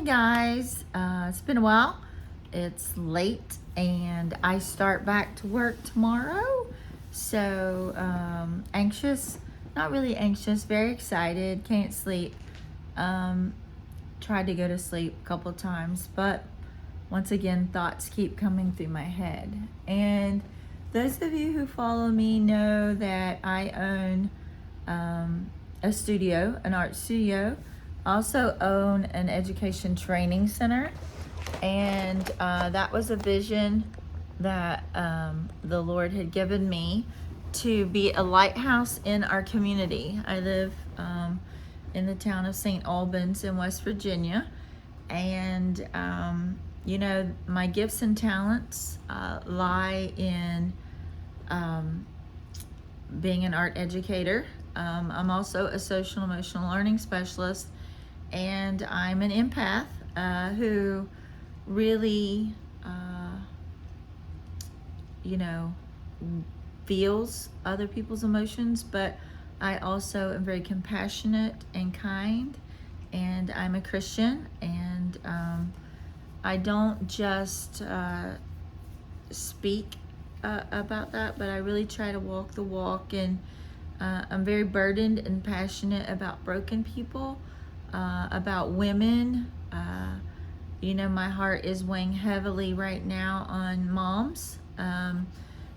guys, it's been a while. It's late and I start back to work tomorrow. So anxious, not really anxious, very excited, can't sleep. Tried to go to sleep a couple times, but once again, thoughts keep coming through my head. And those of you who follow me know that I own a studio, an art studio. I also own an education training center, and that was a vision that the Lord had given me to be a lighthouse in our community. I live in the town of St. Albans in West Virginia, and my gifts and talents lie in being an art educator. I'm also a social emotional learning specialist, and I'm an empath who really, feels other people's emotions, but I also am very compassionate and kind, and I'm a Christian, and I don't just speak about that, but I really try to walk the walk, and I'm very burdened and passionate about broken people, about women. My heart is weighing heavily right now on moms,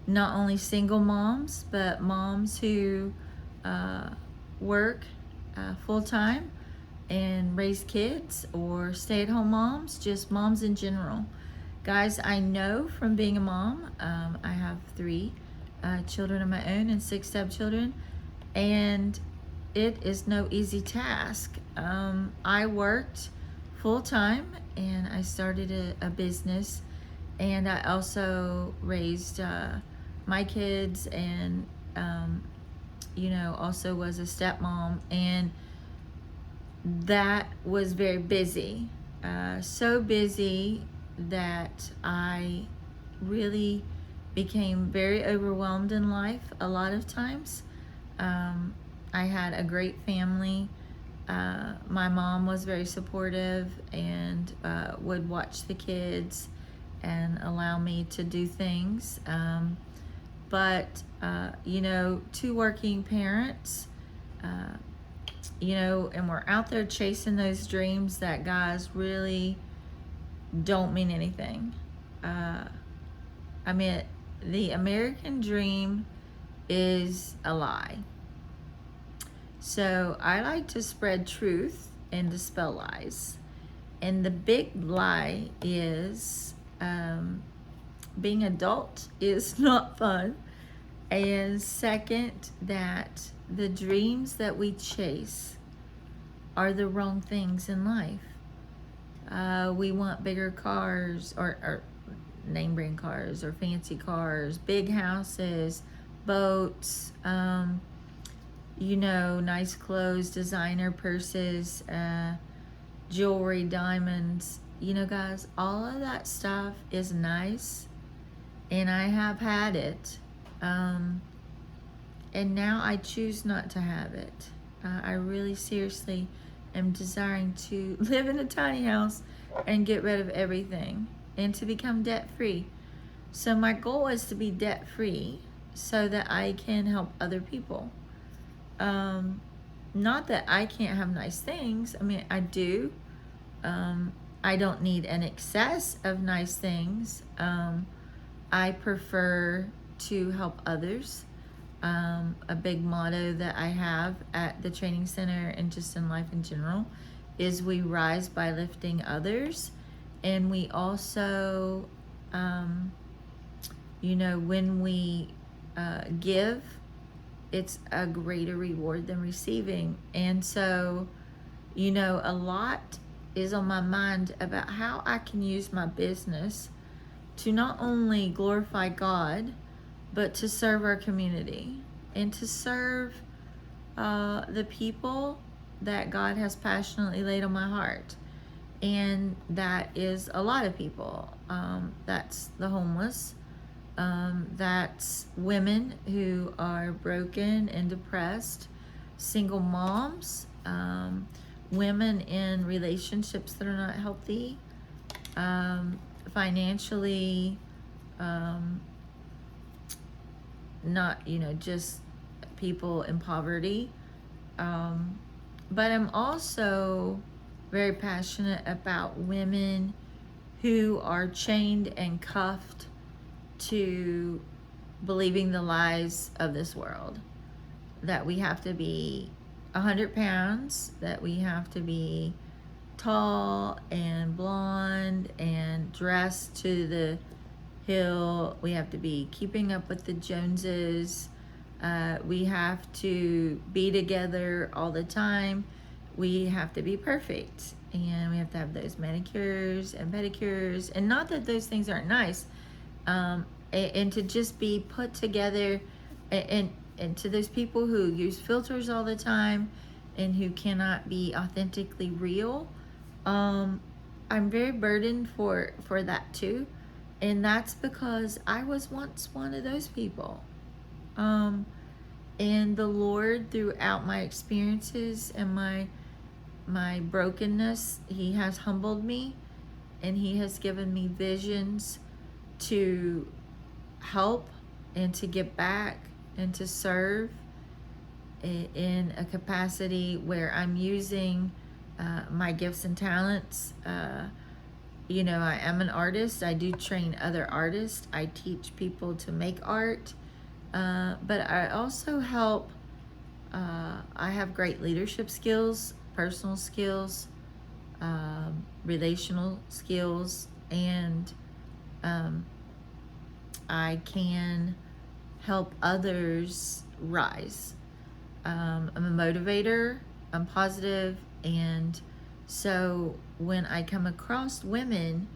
not only single moms, but moms who work full-time and raise kids, or stay-at-home moms, just moms in general. Guys, I know from being a mom, I have 3 children of my own and 6 stepchildren, and it is no easy task. I worked full-time, and I started a business, and I also raised my kids, and also was a stepmom, and that was very busy. So busy that I really became very overwhelmed in life a lot of times. I had a great family. My mom was very supportive and would watch the kids and allow me to do things. But 2 working parents, and we're out there chasing those dreams that, guys, really don't mean anything. The American dream is a lie. So I like to spread truth and dispel lies. And the big lie is being adult is not fun. And second, that the dreams that we chase are the wrong things in life. We want bigger cars, or name brand cars, or fancy cars, big houses, boats, nice clothes, designer purses, jewelry, diamonds. Guys, all of that stuff is nice, and I have had it, and now I choose not to have it. I really seriously am desiring to live in a tiny house and get rid of everything, and to become debt-free. So my goal is to be debt-free so that I can help other people. Not that I can't have nice things. I do. I don't need an excess of nice things. I prefer to help others. A big motto that I have at the training center and just in life in general is we rise by lifting others. And we also, when we give, it's a greater reward than receiving. And so, a lot is on my mind about how I can use my business to not only glorify God, but to serve our community and to serve the people that God has passionately laid on my heart. And that is a lot of people. That's the homeless. That's women who are broken and depressed, single moms, women in relationships that are not healthy, financially, not, just people in poverty. But I'm also very passionate about women who are chained and cuffed to believing the lies of this world. That we have to be 100 pounds, that we have to be tall and blonde and dressed to the hill. We have to be keeping up with the Joneses. We have to be together all the time. We have to be perfect. And we have to have those manicures and pedicures. And not that those things aren't nice. And to just be put together. And to those people who use filters all the time and who cannot be authentically real, I'm very burdened for that too. And that's because I was once one of those people. And the Lord, throughout my experiences and my brokenness, He has humbled me, and He has given me visions to help and to give back and to serve in a capacity where I'm using my gifts and talents. I am an artist. I do train other artists. I teach people to make art. But I also help. I have great leadership skills, personal skills, relational skills, and I can help others rise. I'm a motivator. I'm positive, and so when I come across women,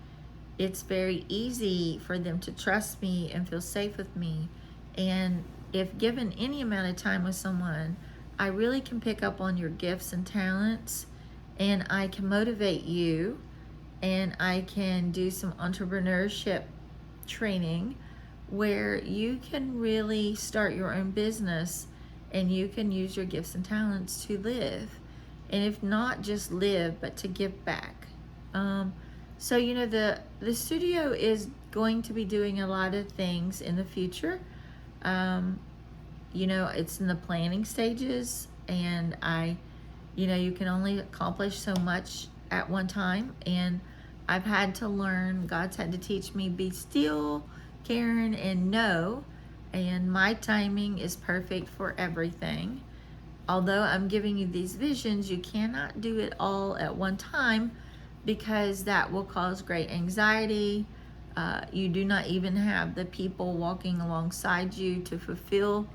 it's very easy for them to trust me and feel safe with me. And if given any amount of time with someone, I really can pick up on your gifts and talents, and I can motivate you, and I can do some entrepreneurship training where you can really start your own business, and you can use your gifts and talents to live. And if not just live, but to give back. So the studio is going to be doing a lot of things in the future. It's in the planning stages, and you can only accomplish so much at one time. And I've had to learn, God's had to teach me, be still, Karen, and know. And my timing is perfect for everything. Although I'm giving you these visions, you cannot do it all at one time, because that will cause great anxiety. You do not even have the people walking alongside you to fulfill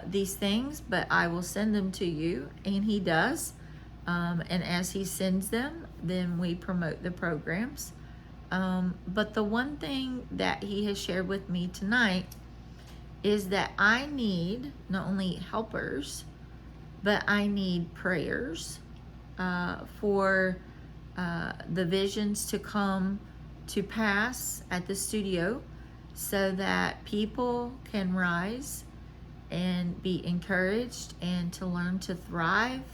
these things, but I will send them to you, and He does. And as He sends them, then we promote the programs. But the one thing that He has shared with me tonight is that I need not only helpers, but I need prayers for the visions to come to pass at the studio, so that people can rise and be encouraged and to learn to thrive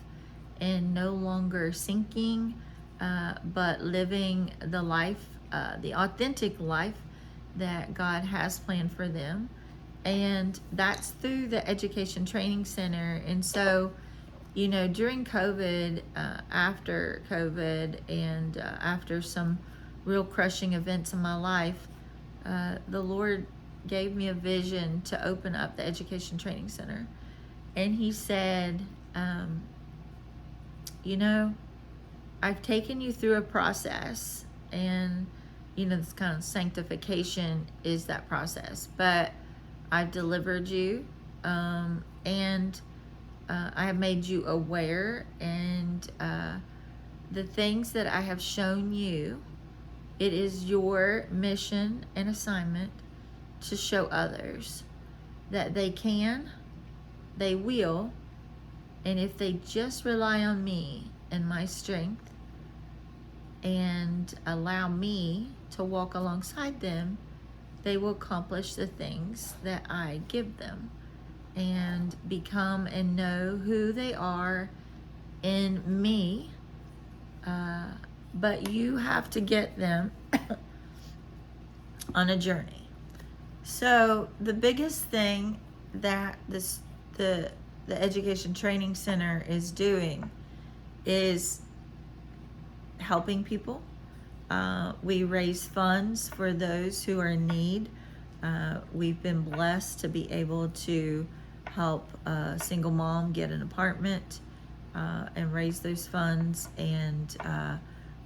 and no longer sinking, but living the life, the authentic life that God has planned for them. And that's through the Education Training Center. And so, during COVID, after COVID, and after some real crushing events in my life, the Lord gave me a vision to open up the Education Training Center. And He said, I've taken you through a process, and this kind of sanctification is that process, but I've delivered you, and I have made you aware, and the things that I have shown you, it is your mission and assignment to show others that they can, they will, and if they just rely on me and my strength and allow me to walk alongside them, they will accomplish the things that I give them and become and know who they are in me, but you have to get them on a journey. So the biggest thing that the Education Training Center is doing is helping people. We raise funds for those who are in need. We've been blessed to be able to help a single mom get an apartment and raise those funds. And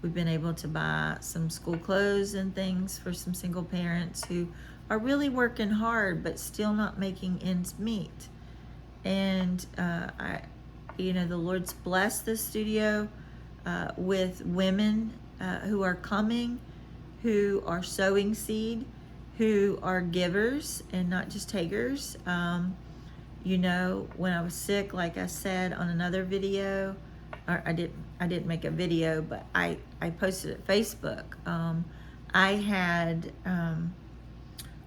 we've been able to buy some school clothes and things for some single parents who are really working hard but still not making ends meet. And the Lord's blessed this studio with women who are coming, who are sowing seed, who are givers and not just takers. When I was sick, like I said on another video, or I didn't make a video, but I posted it Facebook. I had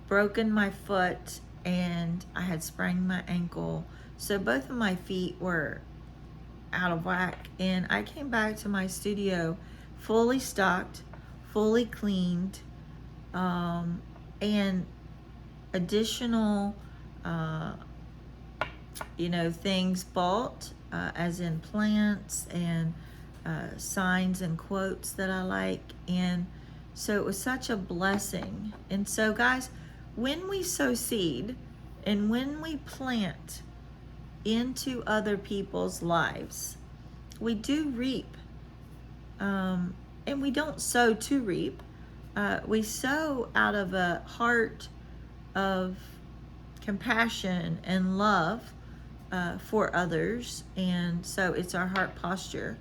broken my foot and I had sprained my ankle. So both of my feet were out of whack. And I came back to my studio fully stocked, fully cleaned, and additional, things bought, as in plants and signs and quotes that I like. And so it was such a blessing. And so, guys, when we sow seed and when we plant into other people's lives, we do reap. And we don't sow to reap. We sow out of a heart of compassion and love for others. And so it's our heart posture.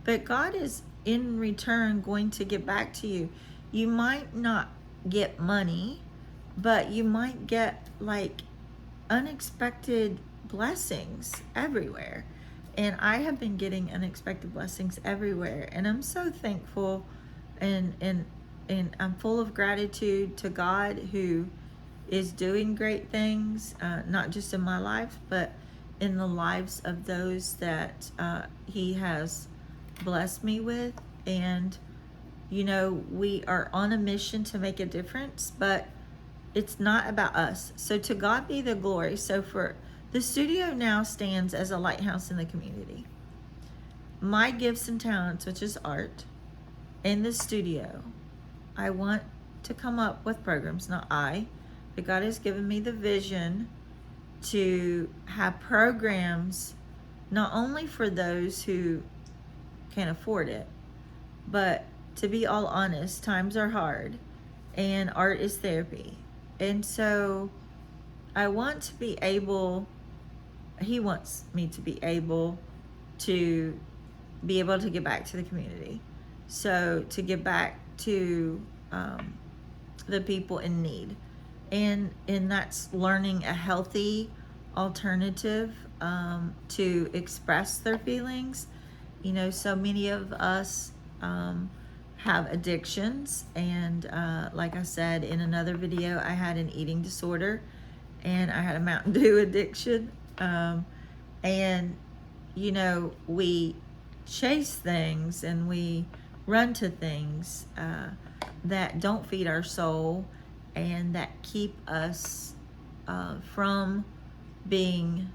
But God is in return going to get back to you. You might not get money, but you might get like unexpected blessings everywhere. And I have been getting unexpected blessings everywhere. And I'm so thankful and I'm full of gratitude to God, who is doing great things, not just in my life, but in the lives of those that He has blessed me with. And, we are on a mission to make a difference, but it's not about us. So to God be the glory. So the studio now stands as a lighthouse in the community. My gifts and talents, which is art, in the studio, I want to come up with programs, but God has given me the vision to have programs not only for those who can't afford it, but to be all honest, times are hard and art is therapy. And so I want to be able, He wants me to be able to get back to the community. So to get back to the people in need. And that's learning a healthy alternative to express their feelings. So many of us have addictions. And like I said in another video, I had an eating disorder and I had a Mountain Dew addiction. And we chase things and we run to things that don't feed our soul and that keep us from being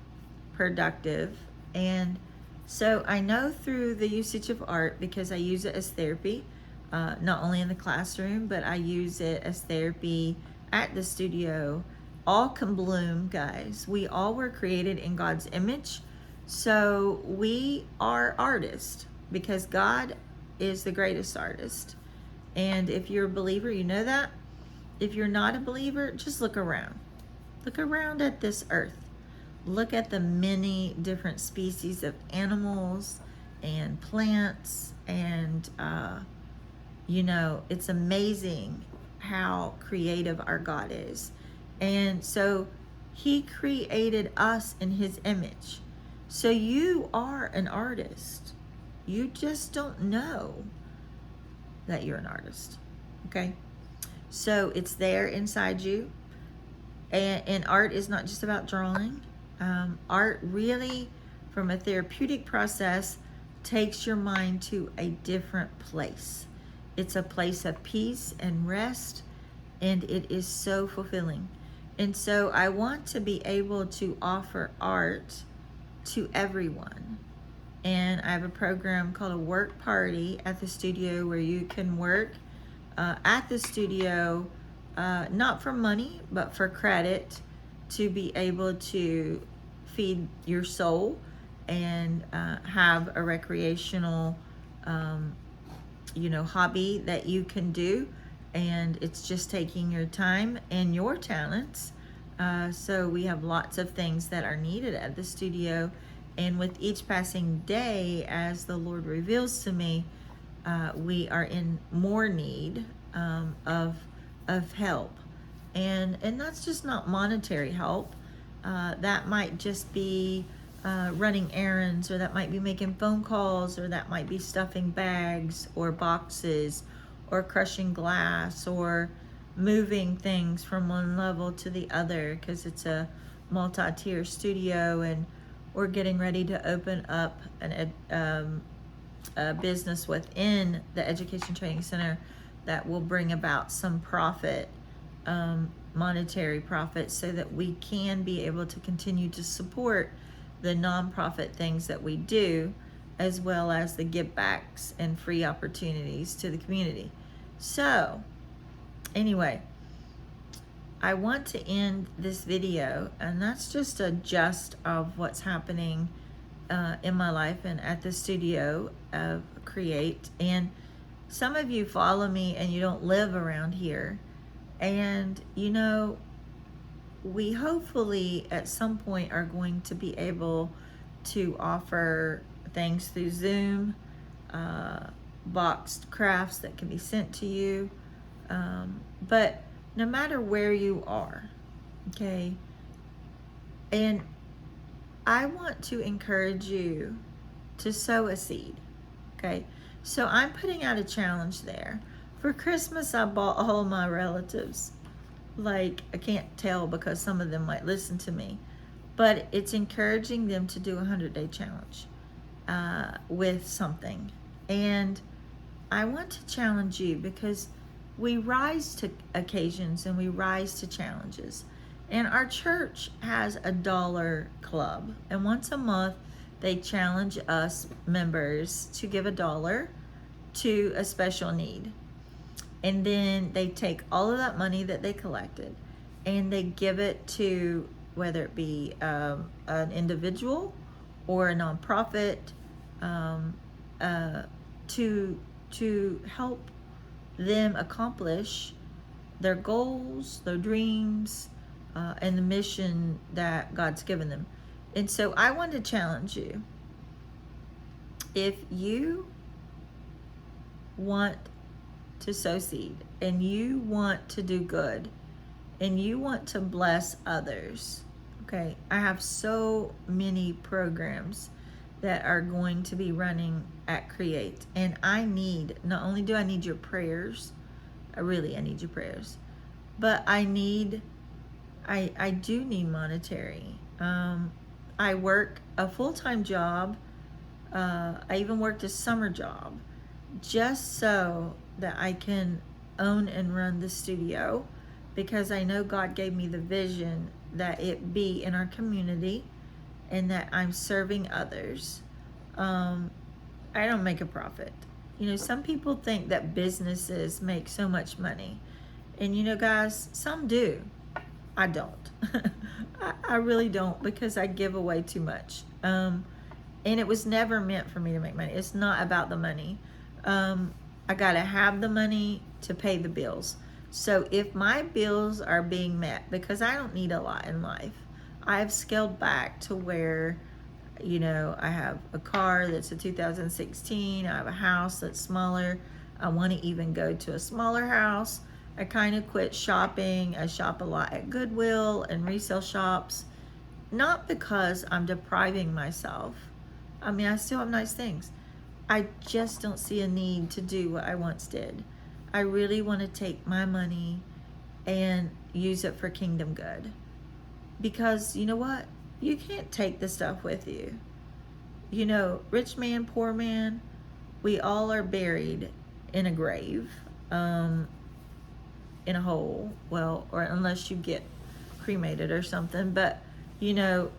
productive. And so I know through the usage of art, because I use it as therapy, not only in the classroom, but I use it as therapy at the studio. All can bloom, guys. We all were created in God's image. So we are artists because God is the greatest artist. And if you're a believer, you know that. If you're not a believer, just look around. Look around at this earth. Look at the many different species of animals and plants. And, it's amazing how creative our God is. And so He created us in His image. So you are an artist. You just don't know that you're an artist. Okay? So it's there inside you. And art is not just about drawing. Art really, from a therapeutic process, takes your mind to a different place. It's a place of peace and rest, and it is so fulfilling. And so I want to be able to offer art to everyone. And I have a program called a work party at the studio where you can work at the studio, not for money, but for credit, to be able to feed your soul and have a recreational hobby that you can do. And it's just taking your time and your talents. So we have lots of things that are needed at the studio. And with each passing day, as the Lord reveals to me, we are in more need of help. And that's just not monetary help. That might just be running errands, or that might be making phone calls, or that might be stuffing bags or boxes, or crushing glass, or moving things from one level to the other, because it's a multi-tier studio, and we're getting ready to open up a business within the Education Training Center that will bring about some profit, monetary profit, so that we can be able to continue to support the nonprofit things that we do, as well as the give backs and free opportunities to the community. So anyway, I want to end this video, and that's just a gist of what's happening in my life and at the studio of Create. And some of you follow me and you don't live around here, and we hopefully at some point are going to be able to offer things through Zoom, boxed crafts that can be sent to you, but no matter where you are, okay? And I want to encourage you to sow a seed, okay? So I'm putting out a challenge there. For Christmas, I bought all my relatives. Like, I can't tell because some of them might listen to me, but it's encouraging them to do a 100-day challenge with something. And I want to challenge you, because we rise to occasions and we rise to challenges. And our church has a dollar club, and once a month they challenge us members to give $1 to a special need. And then they take all of that money that they collected and they give it to, whether it be an individual or a nonprofit, to help them accomplish their goals, their dreams, and the mission that God's given them. And so I want to challenge you. If you want to sow seed, and you want to do good, and you want to bless others, okay, I have so many programs that are going to be running at Create, and not only do I need your prayers, I need your prayers, but I do need monetary. I work a full-time job. I even worked a summer job just so that I can own and run the studio, because I know God gave me the vision that it be in our community and that I'm serving others. I don't make a profit. Some people think that businesses make so much money, and guys, some do. I don't. I really don't, because I give away too much. And it was never meant for me to make money. It's not about the money. I gotta have the money to pay the bills. So if my bills are being met, because I don't need a lot in life, I've scaled back to where, I have a car that's a 2016. I have a house that's smaller. I want to even go to a smaller house. I kind of quit shopping. I shop a lot at Goodwill and resale shops, not because I'm depriving myself. I mean, I still have nice things. I just don't see a need to do what I once did. I really want to take my money and use it for kingdom good. Because you know what? You can't take the stuff with you. you know, rich man, poor man, we all are buried in a grave, in a hole. Well, or unless you get cremated or something, but you know,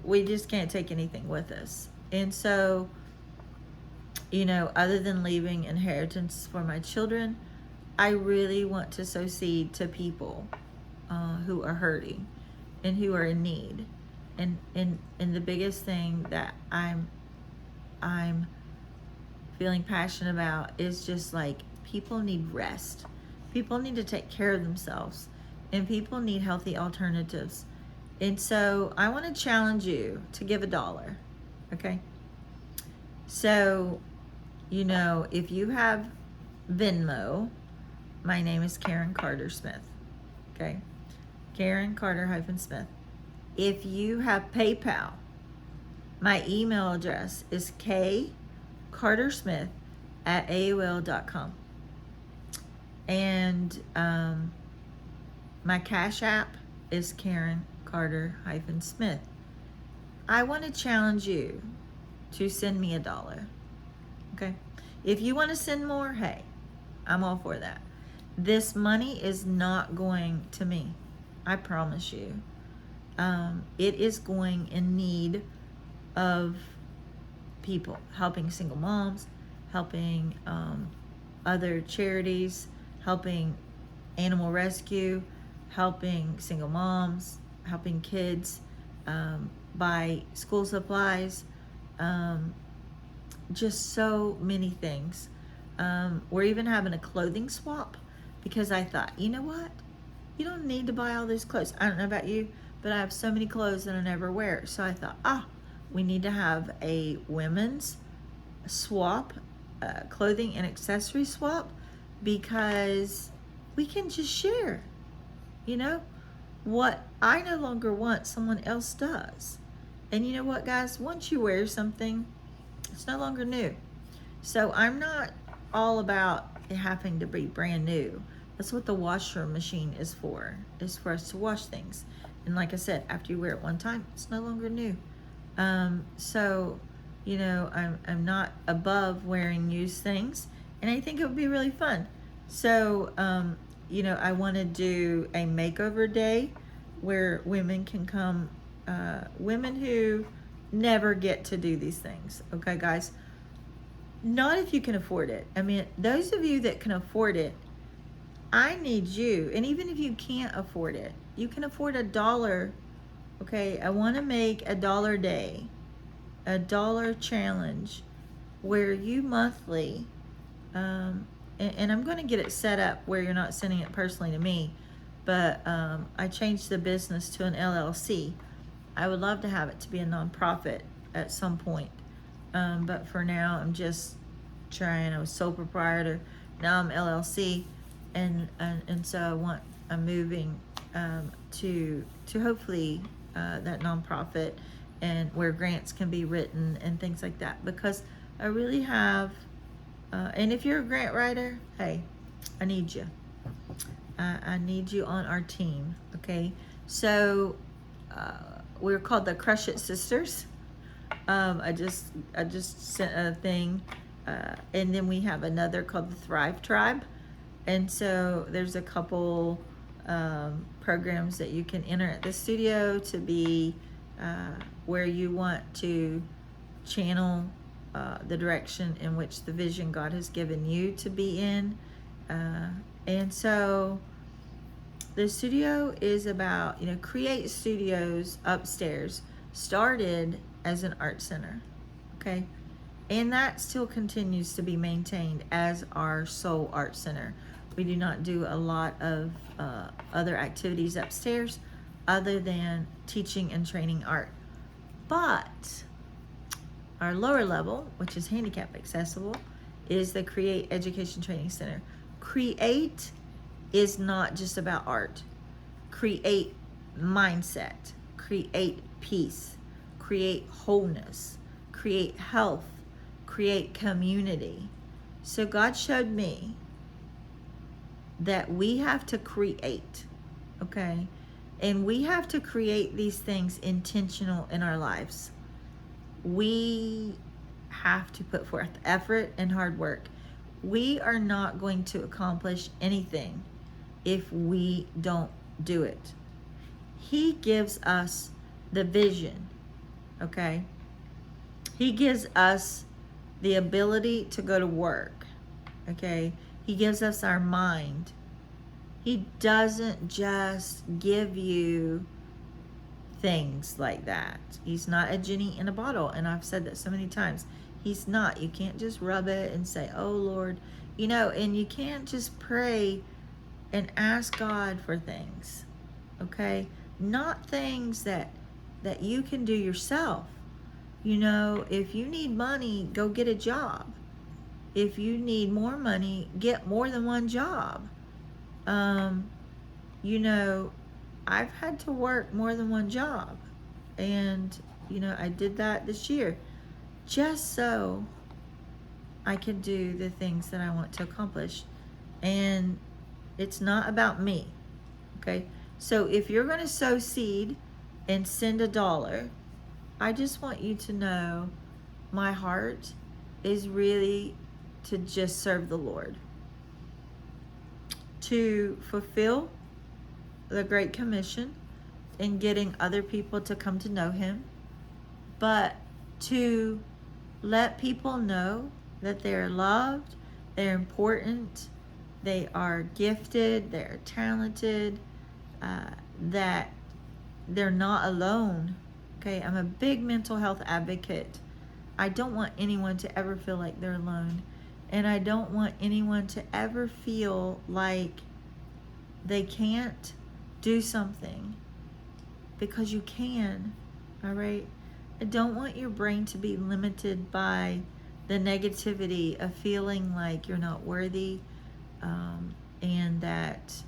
we just can't take anything with us. And so, you know, other than leaving inheritance for my children, I really want to sow seed to people who are hurting and who are in need. And the biggest thing that I'm feeling passionate about is just like people need rest. People need to take care of themselves, and people need healthy alternatives. And so I want to challenge you to give $1. Okay? So, you know, if you have Venmo, my name is Karen Carter Smith. Okay? Karen Carter-Smith. If you have PayPal, my email address is kcartersmith@aol.com. And my Cash App is Karen Carter-Smith. I want to challenge you to send me $1. Okay? If you want to send more, hey, I'm all for that. This money is not going to me. I promise you. It is going in need of people, helping single moms, helping other charities, helping animal rescue, helping single moms, helping kids buy school supplies, just so many things. We're even having a clothing swap because I thought, you know what? You don't need to buy all these clothes. I don't know about you, but I have so many clothes that I never wear. So I thought, we need to have a women's swap, clothing and accessory swap, because we can just share. You know, what I no longer want, someone else does. And you know what, guys? Once you wear something, it's no longer new. So I'm not all about it having to be brand new. That's what the washer machine is for us to wash things. And like I said, after you wear it one time, it's no longer new. So, you know, I'm not above wearing used things, and I think it would be really fun. So, you know, I want to do a makeover day where women can come, women who never get to do these things. Okay, guys? Not if you can afford it. I mean, those of you that can afford it, I need you. And even if you can't afford it, you can afford $1. Okay, I want to make $1 day, $1 challenge, where you monthly, and I'm going to get it set up where you're not sending it personally to me, but I changed the business to an LLC. I would love to have it to be a nonprofit at some point, but for now I'm just trying. I was sole proprietor, now I'm LLC, and so I'm moving to hopefully that nonprofit, and where grants can be written and things like that, because I really have and if you're a grant writer, hey, I need you. I need you on our team. Okay, so we're called the Crush It Sisters. I just sent a thing, and then we have another called the Thrive Tribe. And so there's a couple programs that you can enter at the studio to be where you want to channel the direction in which the vision God has given you to be in. And so the studio is about, you know, Create Studios upstairs started as an art center, okay? And that still continues to be maintained as our sole art center. We do not do a lot of other activities upstairs other than teaching and training art. But our lower level, which is handicap accessible, is the Create Education Training Center. Create is not just about art. Create mindset, create peace, create wholeness, create health, create community. So God showed me that we have to create, okay? And we have to create these things intentional in our lives. we have to put forth effort and hard work. We are not going to accomplish anything if we don't do it. He gives us the vision, okay? He gives us the ability to go to work, okay? He gives us our mind. He doesn't just give you things like that. He's not a genie in a bottle, and I've said that so many times. He's not. You can't just rub it and say, oh Lord, you know, and you can't just pray and ask God for things, okay? Not things that you can do yourself. You know, if you need money, go get a job. If you need more money, get more than one job. You know, I've had to work more than one job, and you know, I did that this year just so I can do the things that I want to accomplish. And it's not about me, okay? So if you're going to sow seed and send $1, I just want you to know my heart is really to just serve the Lord, to fulfill the Great Commission in getting other people to come to know Him, but to let people know that they're loved, they're important, they are gifted, they're talented, that they're not alone. Okay, I'm a big mental health advocate. I don't want anyone to ever feel like they're alone, and I don't want anyone to ever feel like they can't do something, because you can. All right, I don't want your brain to be limited by the negativity of feeling like you're not worthy, and that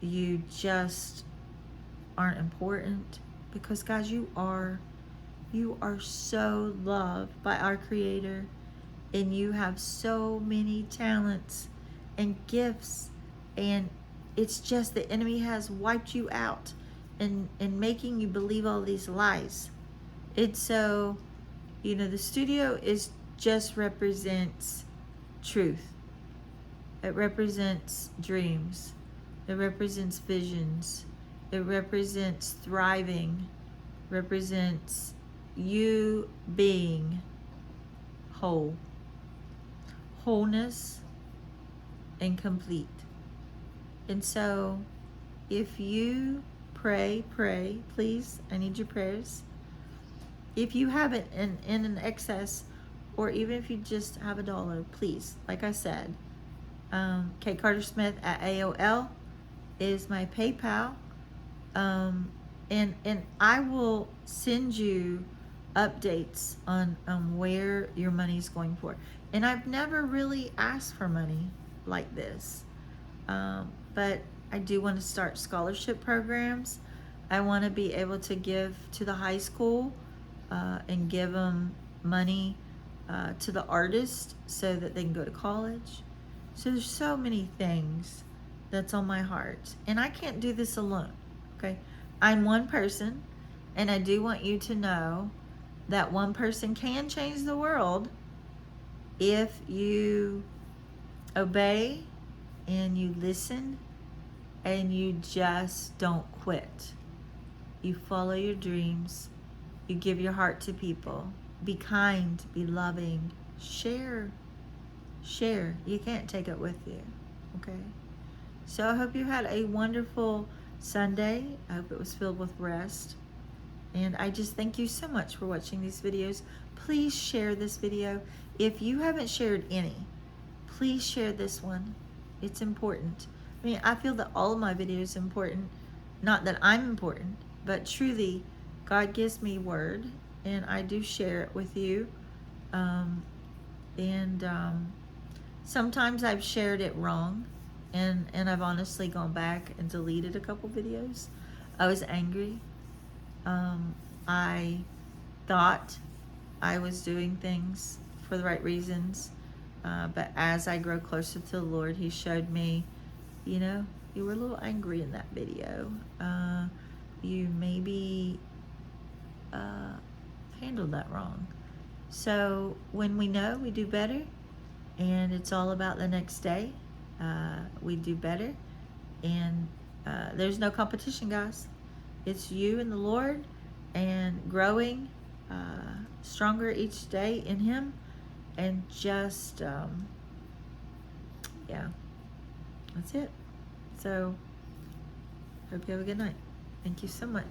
you just aren't important, because guys, you are so loved by our Creator, and you have so many talents and gifts, and it's just the enemy has wiped you out and making you believe all these lies. And so, you know, the studio is just represents truth. It represents dreams. It represents visions. It represents thriving. Represents you being whole. Wholeness and complete. And so, if you pray, please, I need your prayers. If you have it in an excess, or even if you just have $1, please, like I said, kcartersmith at AOL is my PayPal, and I will send you updates on where your money's going for. And I've never really asked for money like this, but I do want to start scholarship programs. I want to be able to give to the high school, and give them money to the artist so that they can go to college. So there's so many things that's on my heart, and I can't do this alone, okay? I'm one person, and I do want you to know that one person can change the world if you obey and you listen and you just don't quit. You follow your dreams. You give your heart to people. Be kind, be loving, share. You can't take it with you, okay? So I hope you had a wonderful Sunday. I hope it was filled with rest. And I just thank you so much for watching these videos. Please share this video. If you haven't shared any, please share this one. It's important. I mean, I feel that all of my videos are important. Not that I'm important, but truly, God gives me word, and I do share it with you. Sometimes I've shared it wrong, and I've honestly gone back and deleted a couple videos. I was angry. I thought I was doing things for the right reasons, but as I grow closer to the Lord, He showed me, you know, you were a little angry in that video. You maybe handled that wrong. So when we know, we do better, and it's all about the next day. We do better, and there's no competition, guys. It's you and the Lord, and growing stronger each day in Him, and just yeah, that's it. So hope you have a good night. Thank you so much.